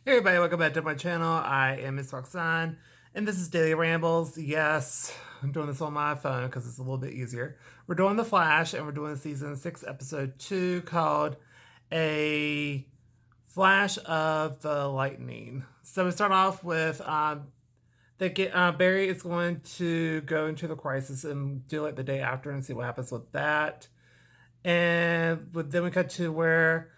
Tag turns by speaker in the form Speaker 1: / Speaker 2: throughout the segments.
Speaker 1: Hey everybody, welcome back to my channel. I am Miss Roxanne, and this is Daily Rambles. Yes, I'm doing this on my phone because it's a little bit easier. We're doing The Flash, and we're doing season 6, episode 2, called A Flash of the Lightning. So we start off with Barry is going to go into the crisis and do it the day after and see what happens with that. Then we cut to where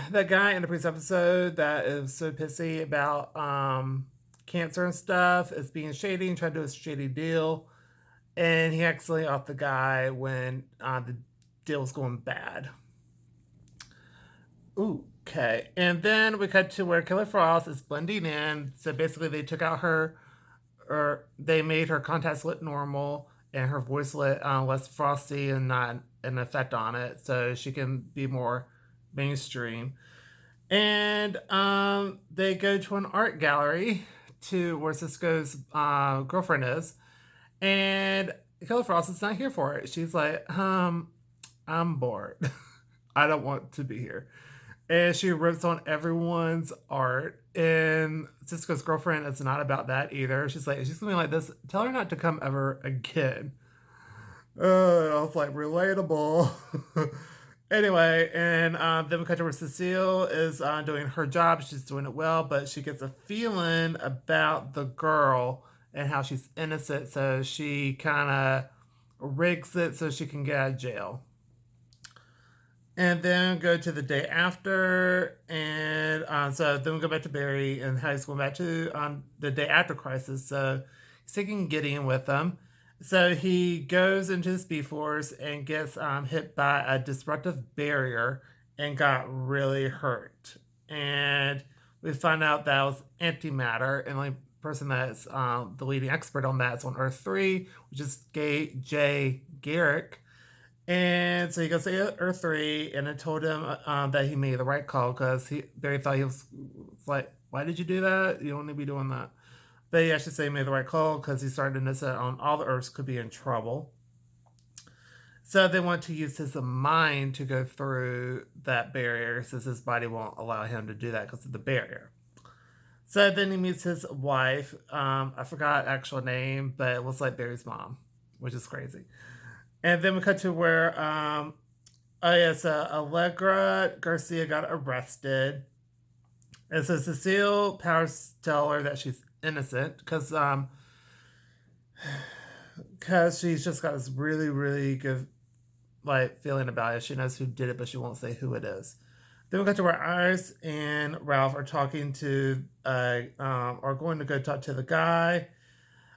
Speaker 1: that guy in the previous episode that is so pissy about cancer and stuff is being shady and trying to do a shady deal, and he accidentally off the guy when the deal's going bad. Ooh, okay, and then we cut to where Killer Frost is blending in. So basically, they took out her, or they made her contacts look normal and her voice look less frosty and not an effect on it, so she can be more mainstream. And they go to an art gallery to where Cisco's girlfriend is, and Killer Frost is not here for it. She's like, I'm bored. I don't want to be here. And she rips on everyone's art. And Cisco's girlfriend is not about that either. She's like, she's something like this. Tell her not to come ever again. I was like, relatable. Anyway, and then we cut to where Cecile is doing her job. She's doing it well, but she gets a feeling about the girl and how she's innocent. So she kind of rigs it so she can get out of jail. And then go to the day after, and so then we go back to Barry and how he's going back to the day after crisis. So he's taking Gideon with him. So he goes into the Speed Force and gets hit by a disruptive barrier and got really hurt. And we find out that was antimatter, and the only person that's the leading expert on that is on Earth 3, which is Jay Garrick. And so he goes to Earth 3, and it told him that he made the right call because Barry thought he was like, why did you do that? You don't need to be doing that. But he actually said he made the right call because he started to notice that all the Earths could be in trouble. So they want to use his mind to go through that barrier since his body won't allow him to do that because of the barrier. So then he meets his wife. I forgot actual name, but it was like Barry's mom, which is crazy. And then we cut to where, so Allegra Garcia got arrested. And so Cecile Powers tell her that she's innocent because she's just got this really, really good feeling about it. She knows who did it, but she won't say who it is. Then we got to where Iris and Ralph are talking to, are going to go talk to the guy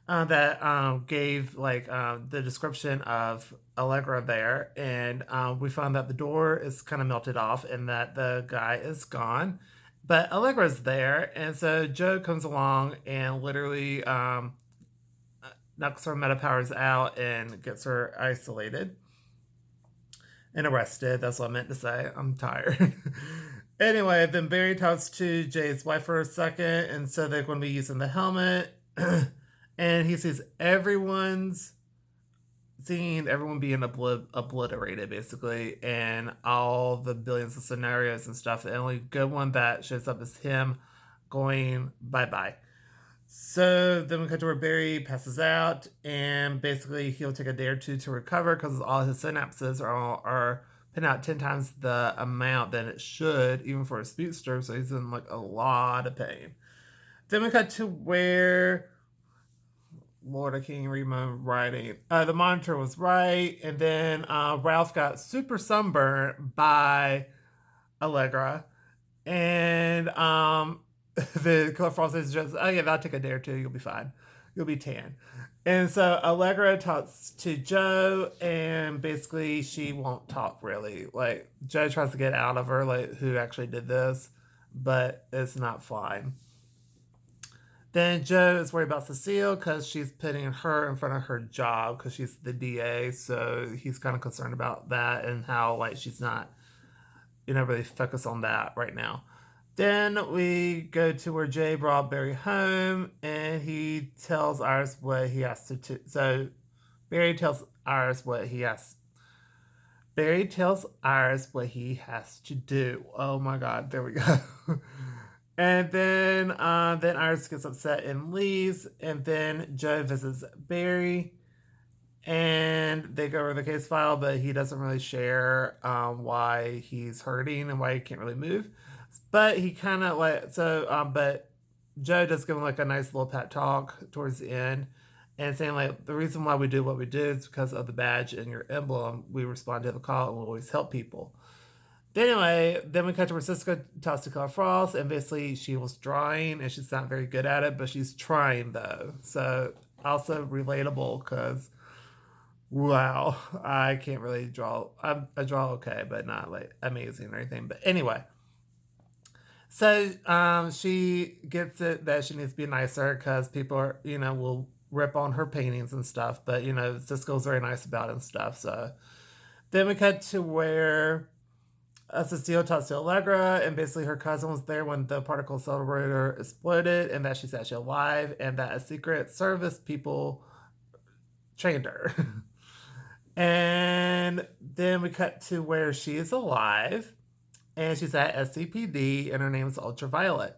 Speaker 1: that gave the description of Allegra there, and we found that the door is kind of melted off and that the guy is gone, but Allegra's there, and so Joe comes along and literally knocks her meta powers out and gets her isolated and arrested. That's what I meant to say. I'm tired. Anyway, then Barry talks to Jay's wife for a second, and so they're going to be using the helmet. And he sees everyone being obliterated, basically, and all the billions of scenarios and stuff. The only good one that shows up is him going bye-bye. So then we cut to where Barry passes out, and basically he'll take a day or two to recover because all his synapses are putting out 10 times the amount than it should, even for a speedster, so he's in a lot of pain. Then we cut to where, Lord, I can't even read my writing. The monitor was right, and then Ralph got super sunburned by Allegra, and the Color Frost is just, oh yeah, that'll take a day or two, you'll be fine. You'll be tan. And so Allegra talks to Joe, and basically she won't talk really. Joe tries to get out of her, who actually did this, but it's not flying. Then Joe is worried about Cecile because she's putting her in front of her job because she's the DA. So he's kind of concerned about that and how she's not, really focused on that right now. Then we go to where Jay brought Barry home, and he tells Iris what he has to do. So Barry tells Iris what he has. Barry tells Iris what he has to do. Oh my God, there we go. And then Iris gets upset and leaves. And then Joe visits Barry, and they go over the case file, but he doesn't really share why he's hurting and why he can't really move. But he kind of but Joe does give him like a nice little pep talk towards the end, and saying like the reason why we do what we do is because of the badge and your emblem. We respond to the call and we always help people. Anyway, then we cut to where Cisco talks to Color Frost, and basically she was drawing, and she's not very good at it, but she's trying though. So also relatable because wow, I can't really draw. I draw okay, but not like amazing or anything. But anyway, so she gets it that she needs to be nicer because people are will rip on her paintings and stuff. But Cisco's very nice about it and stuff. So then we cut to where Cecile talks to Allegra, and basically her cousin was there when the particle accelerator exploded, and that she's actually alive, and that a secret service people trained her. And then we cut to where she is alive, and she's at SCPD, and her name is Ultraviolet.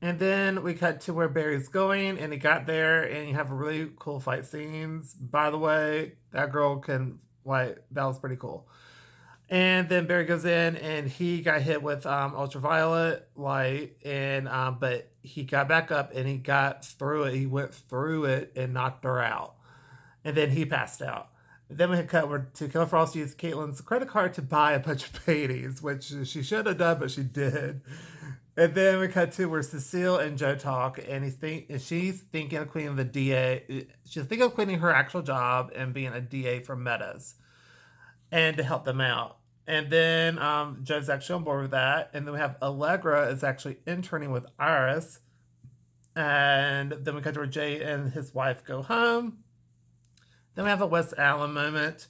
Speaker 1: And then we cut to where Barry's going, and he got there, and you have really cool fight scenes. By the way, that girl can that was pretty cool. And then Barry goes in, and he got hit with ultraviolet light, and but he got back up, and he got through it. He went through it and knocked her out, and then he passed out. Then we had cut to Killer Frost used Caitlin's credit card to buy a bunch of paintings, which she should have done, but she did. And then we cut to where Cecile and Joe talk, and she's thinking of quitting the DA. She's thinking of quitting her actual job and being a DA for Metas, and to help them out. And then Joe's actually on board with that. And then we have Allegra is actually interning with Iris. And then we cut to where Jay and his wife go home. Then we have a West Allen moment.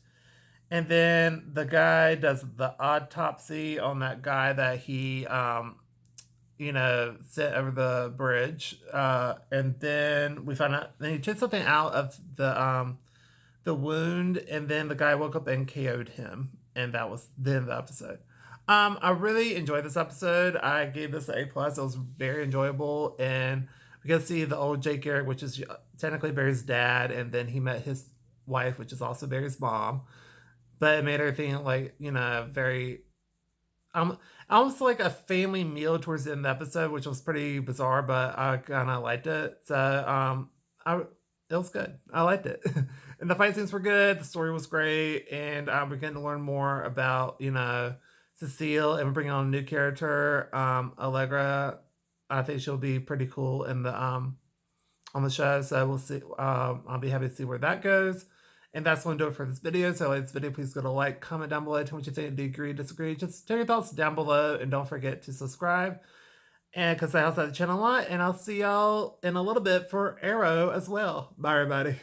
Speaker 1: And then the guy does the autopsy on that guy that he, sent over the bridge. And then we find out, then he took something out of the wound, and then the guy woke up and KO'd him, and that was the end of the episode. I really enjoyed this episode. I gave this an A+. It was very enjoyable, and we got to see the old Jake Garrett, which is technically Barry's dad, and then he met his wife, which is also Barry's mom. But it made everything very almost like a family meal towards the end of the episode, which was pretty bizarre, but I kind of liked it. So it was good. I liked it. And the fight scenes were good. The story was great. And we're getting to learn more about, Cecile, and we're bringing on a new character, Allegra. I think she'll be pretty cool in the on the show. So we'll see. I'll be happy to see where that goes. And that's going to do it for this video. So like this video, please go to like, comment down below, tell me what you think. Do you agree, disagree? Just tell your thoughts down below. And don't forget to subscribe. And because I helps out the channel a lot. And I'll see y'all in a little bit for Arrow as well. Bye, everybody.